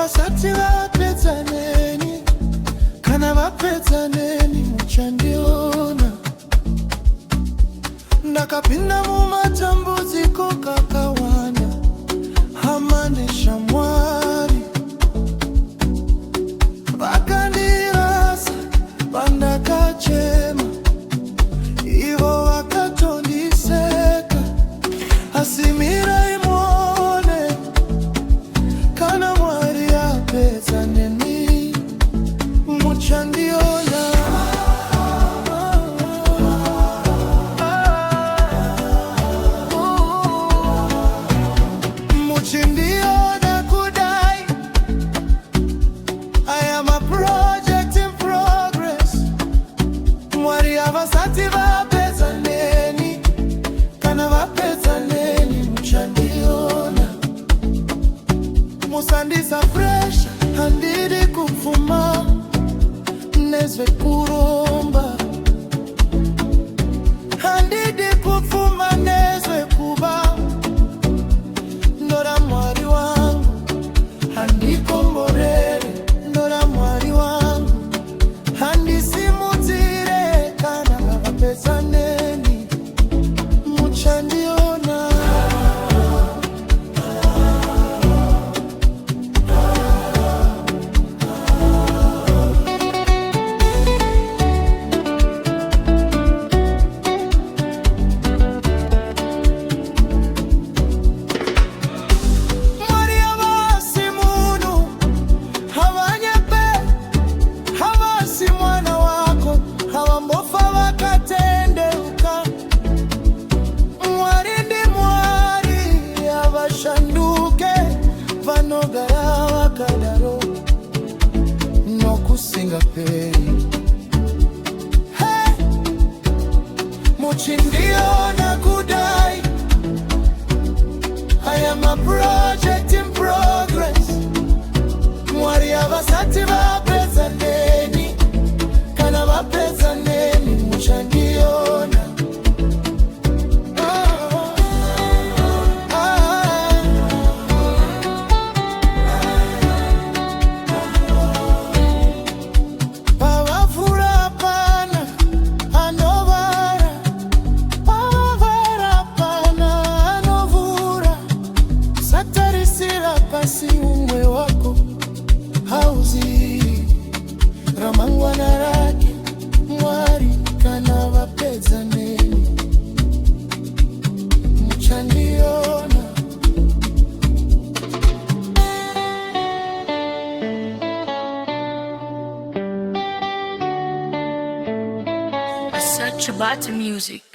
Abasatsi bapedzaneni kana vapedzaneni muchandiona. Ndakapinda mumatambudziko kakawanda, hama neshamwari vakandirasa pandakachema, ivo vakatondiseka. Asi mirai muone kana Mwari apedza neni muchandiona. Muchindiona kudai, I am a project in progress. Mwari avasati vapedza neni kana vapedza neni muchandiona. Musandisa fresh handidi kupfuma nezve kuromba, handidi kupfuma nezve kuba. Ndora Mwari wangu handikomborere, ndora Mwari wangu handisimudzire kana vapedza neni muchandiona. Mwari havasi munhu, havanyepe, havasi mwana wako, havambofa vakatendeuka. Mwari ndi Mwari, havashanduke vanogara vakadaro nokusingaperi. Hey! Muchindiona kudai, I am a project in progress. Mwari havasati vapedza neni kana vapedza neni muchandiona. Pavavhura pana anovara, pavavhara pana anovhura. Satarisira pasi umwe wako, hauzivi ramangwana rake Mwari kana vapedza neni muchandiona. Such about the music.